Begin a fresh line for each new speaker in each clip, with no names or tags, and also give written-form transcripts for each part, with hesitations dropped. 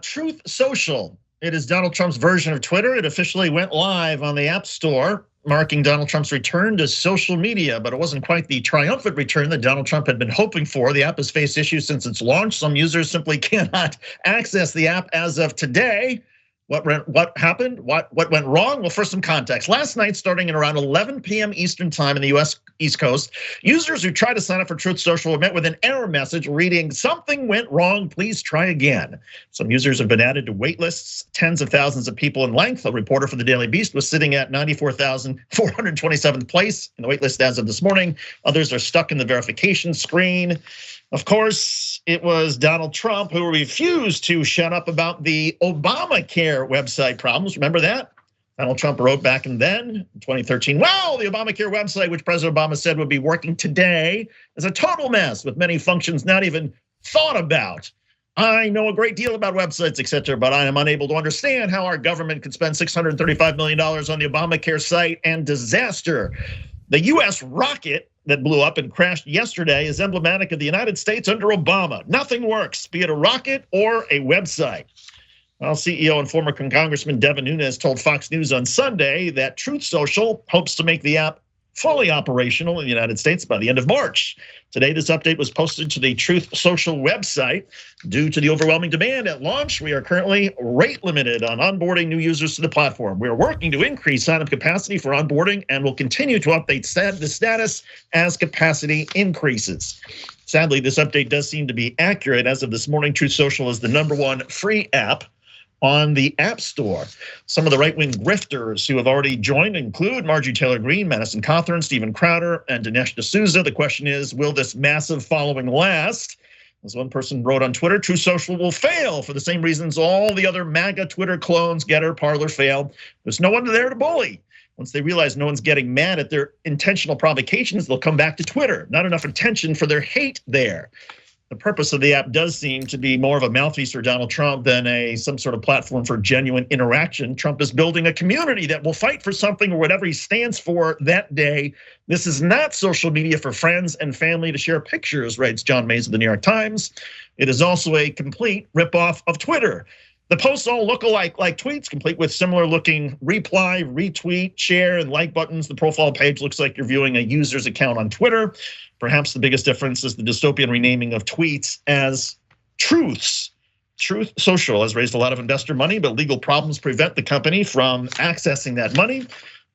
Truth Social. It is Donald Trump's version of Twitter. It officially went live on the App Store, marking Donald Trump's return to social media, but it wasn't quite the triumphant return that Donald Trump had been hoping for. The app has faced issues since its launch. Some users simply cannot access the app as of today. What happened? What went wrong? Well, for some context, last night, starting at around 11 p.m. Eastern time in the US East Coast, users who tried to sign up for Truth Social were met with an error message reading, "Something went wrong, please try again." Some users have been added to wait lists, tens of thousands of people in length. A reporter for the Daily Beast was sitting at 94,427th place in the wait list as of this morning. Others are stuck in the verification screen. Of course, it was Donald Trump who refused to shut up about the Obamacare website problems. Remember that? Donald Trump wrote back in 2013, well, the Obamacare website, which President Obama said would be working today, is a total mess with many functions not even thought about. I know a great deal about websites, etc., but I am unable to understand how our government could spend $635 million on the Obamacare site and disaster. The US rocket that blew up and crashed yesterday is emblematic of the United States under Obama. Nothing works, be it a rocket or a website. Well, CEO and former Congressman Devin Nunes told Fox News on Sunday that Truth Social hopes to make the app fully operational in the United States by the end of March. Today, this update was posted to the Truth Social website. Due to the overwhelming demand at launch, we are currently rate limited on onboarding new users to the platform. We are working to increase sign-up capacity for onboarding and will continue to update the status as capacity increases. Sadly, this update does seem to be accurate. As of this morning, Truth Social is the #1 free app on the App Store. Some of the right-wing grifters who have already joined include Marjorie Taylor Greene, Madison Cawthorn, Stephen Crowder, and Dinesh D'Souza. The question is, will this massive following last? As one person wrote on Twitter, Truth Social will fail for the same reasons all the other MAGA Twitter clones, Getter, Parler failed. There's no one there to bully. Once they realize no one's getting mad at their intentional provocations, they'll come back to Twitter. Not enough attention for their hate there. The purpose of the app does seem to be more of a mouthpiece for Donald Trump than some sort of platform for genuine interaction. Trump is building a community that will fight for something or whatever he stands for that day. This is not social media for friends and family to share pictures, writes John Mays of the New York Times. It is also a complete ripoff of Twitter. The posts all look alike, like tweets, complete with similar looking reply, retweet, share, and like buttons. The profile page looks like you're viewing a user's account on Twitter. Perhaps the biggest difference is the dystopian renaming of tweets as truths. Truth Social has raised a lot of investor money, but legal problems prevent the company from accessing that money.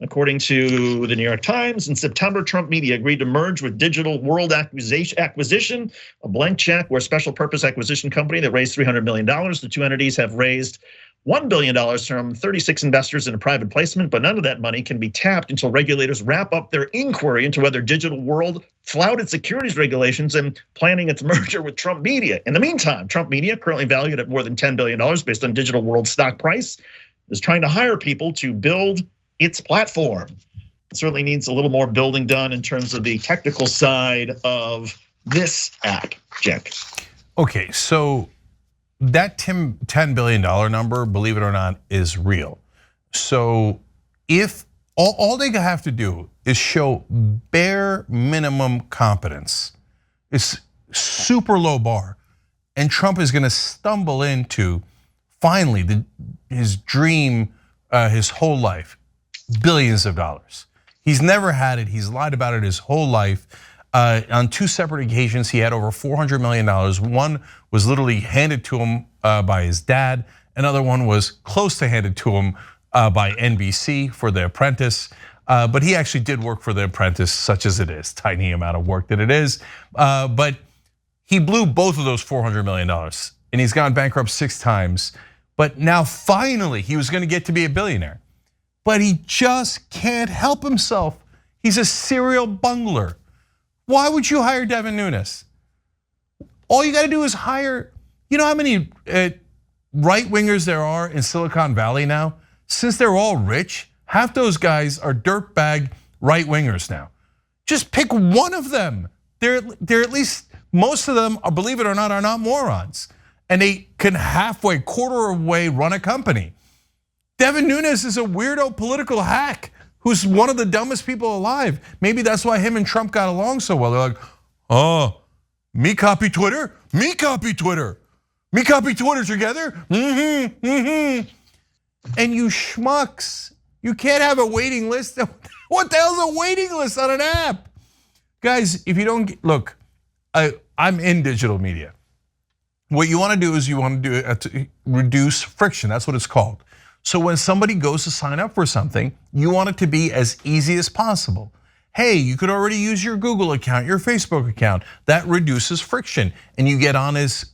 According to the New York Times, in September, Trump Media agreed to merge with Digital World Acquisition, a blank check where a special purpose acquisition company that raised $300 million. The two entities have raised $1 billion from 36 investors in a private placement, but none of that money can be tapped until regulators wrap up their inquiry into whether Digital World flouted securities regulations and planning its merger with Trump Media. In the meantime, Trump Media, currently valued at more than $10 billion based on Digital World's stock price, is trying to hire people to build its platform. It certainly needs a little more building done in terms of the technical side of this app, Cenk.
Okay, so that $10 billion number, believe it or not, is real. So if all they have to do is show bare minimum competence, it's super low bar, and Trump is gonna stumble into finally his dream, his whole life, billions of dollars. He's never had it, he's lied about it his whole life. On two separate occasions, he had over $400 million. One was literally handed to him by his dad. Another one was close to handed to him by NBC for The Apprentice. But he actually did work for The Apprentice, such as it is, tiny amount of work that it is. But he blew both of those $400 million, and he's gone bankrupt 6 times. But now finally, he was gonna get to be a billionaire. But he just can't help himself. He's a serial bungler. Why would you hire Devin Nunes? All you gotta do is hire, you know how many right-wingers there are in Silicon Valley now? Since they're all rich, half those guys are dirtbag right-wingers now. Just pick one of them. They're at least, most of them, believe it or not, are not morons. And they can halfway, quarter of a way run a company. Devin Nunes is a weirdo political hack who's one of the dumbest people alive. Maybe that's why him and Trump got along so well. They're like, oh, me copy Twitter, me copy Twitter. Me copy Twitter together? And you schmucks, you can't have a waiting list. What the hell's a waiting list on an app? Guys, if you don't, look, I'm in digital media. What you wanna do is you wanna do it to reduce friction, that's what it's called. So when somebody goes to sign up for something, you want it to be as easy as possible. Hey, you could already use your Google account, your Facebook account. That reduces friction and you get on as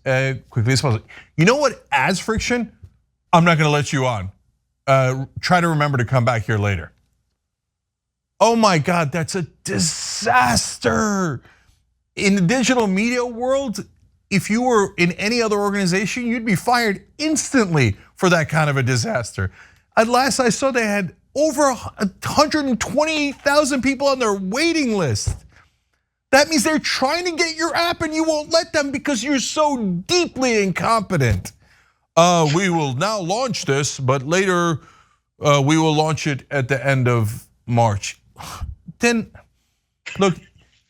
quickly as possible. You know what adds friction? I'm not gonna let you on. Try to remember to come back here later. Oh my God, that's a disaster. In the digital media world, if you were in any other organization, you'd be fired instantly for that kind of a disaster. At last I saw they had over 128,000 people on their waiting list. That means they're trying to get your app and you won't let them because you're so deeply incompetent. We will now launch this, but later we will launch it at the end of March. Then, look,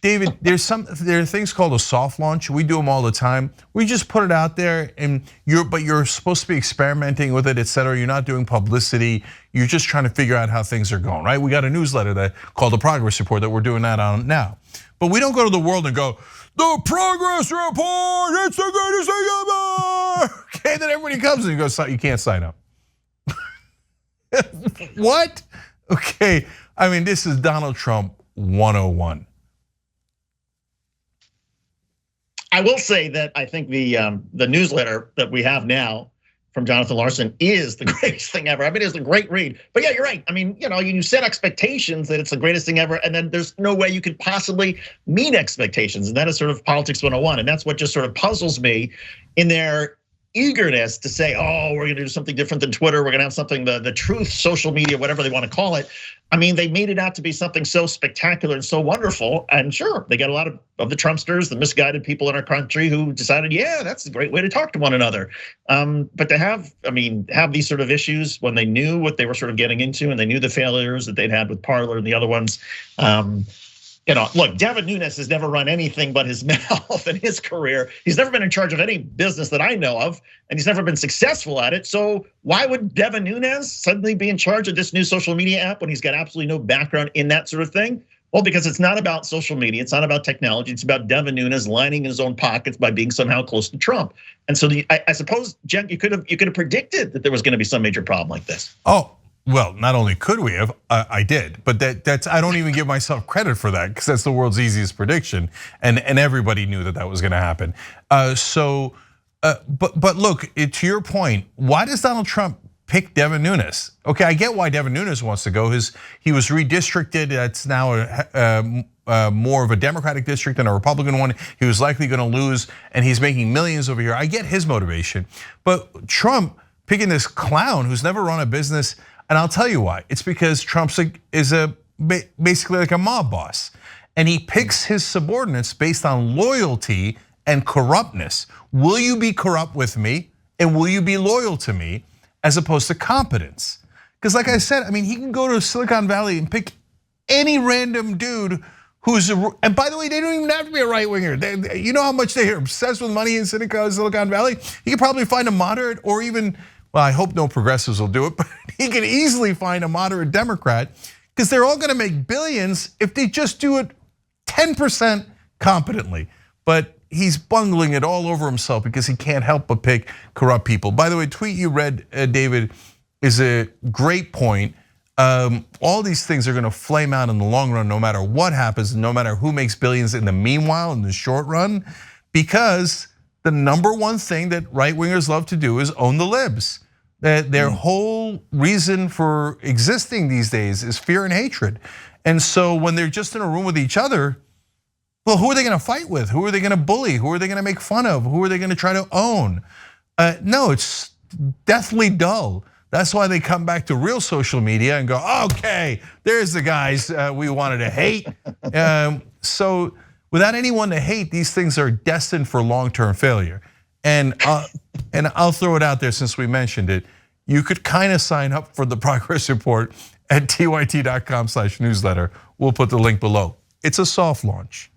David, there are things called a soft launch. We do them all the time. We just put it out there, and you're supposed to be experimenting with it, et cetera. You're not doing publicity. You're just trying to figure out how things are going, right? We got a newsletter called the Progress Report that we're doing that on now. But we don't go to the world and go, the Progress Report, it's the greatest thing ever. Okay, then everybody comes and goes, you can't sign up. What? Okay, I mean, this is Donald Trump 101.
I will say that I think the newsletter that we have now from Jonathan Larson is the greatest thing ever. I mean, it's a great read. But yeah, you're right. I mean, you set expectations that it's the greatest thing ever, and then there's no way you could possibly meet expectations. And that is sort of politics 101. And that's what just sort of puzzles me in their eagerness to say, oh, we're gonna do something different than Twitter. We're gonna have something, the truth, social media, whatever they want to call it. I mean, they made it out to be something so spectacular and so wonderful. And sure, they got a lot of the Trumpsters, the misguided people in our country who decided, yeah, that's a great way to talk to one another. But to have these sort of issues when they knew what they were sort of getting into and they knew the failures that they'd had with Parler and the other ones. Look, Devin Nunes has never run anything but his mouth in his career. He's never been in charge of any business that I know of, and he's never been successful at it. So why would Devin Nunes suddenly be in charge of this new social media app when he's got absolutely no background in that sort of thing? Well, because it's not about social media, it's not about technology, it's about Devin Nunes lining his own pockets by being somehow close to Trump. And so I suppose, Cenk, you could have predicted that there was going to be some major problem like this.
Oh. Well, not only could we have, I did, but that's I don't even give myself credit for that because that's the world's easiest prediction, and everybody knew that was going to happen. But look, to your point, why does Donald Trump pick Devin Nunes? Okay, I get why Devin Nunes wants to go. He was redistricted. That's now more of a Democratic district than a Republican one. He was likely going to lose, and he's making millions over here. I get his motivation, but Trump picking this clown who's never run a business. And I'll tell you why. It's because Trump is basically like a mob boss. And he picks his subordinates based on loyalty and corruptness. Will you be corrupt with me? And will you be loyal to me as opposed to competence? Because like I said, I mean, he can go to Silicon Valley and pick any random dude and by the way, they don't even have to be a right winger. You know how much they're obsessed with money in Silicon Valley? He could probably find a moderate or even, well, I hope no progressives will do it, but he can easily find a moderate Democrat because they're all gonna make billions if they just do it 10% competently. But he's bungling it all over himself because he can't help but pick corrupt people. By the way, tweet you read, David, is a great point. All these things are gonna flame out in the long run no matter what happens, no matter who makes billions in the meanwhile, in the short run, because the number one thing that right wingers love to do is own the libs. Their whole reason for existing these days is fear and hatred. And so when they're just in a room with each other, well, who are they gonna fight with? Who are they gonna bully? Who are they gonna make fun of? Who are they gonna try to own? No, it's deathly dull. That's why they come back to real social media and go, okay, there's the guys we wanted to hate. So without anyone to hate, these things are destined for long-term failure. And I'll throw it out there since we mentioned it. You could kind of sign up for the Progress Report at tyt.com/newsletter. We'll put the link below. It's a soft launch.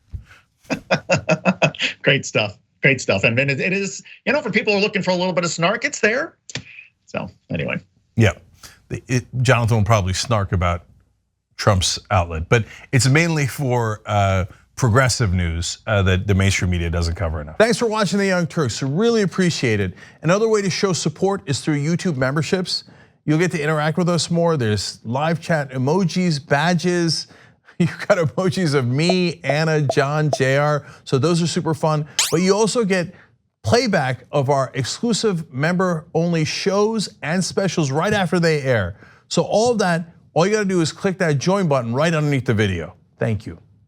Great stuff. Great stuff. And it is, for people who are looking for a little bit of snark, it's there. So anyway.
Yeah, Jonathan will probably snark about Trump's outlet, but it's mainly for progressive news that the mainstream media doesn't cover enough. Thanks for watching The Young Turks, really appreciate it. Another way to show support is through YouTube memberships. You'll get to interact with us more. There's live chat emojis, badges. You've got emojis of me, Anna, John, JR. So those are super fun. But you also get playback of our exclusive member-only shows and specials right after they air. So all of that, all you gotta do is click that join button right underneath the video. Thank you.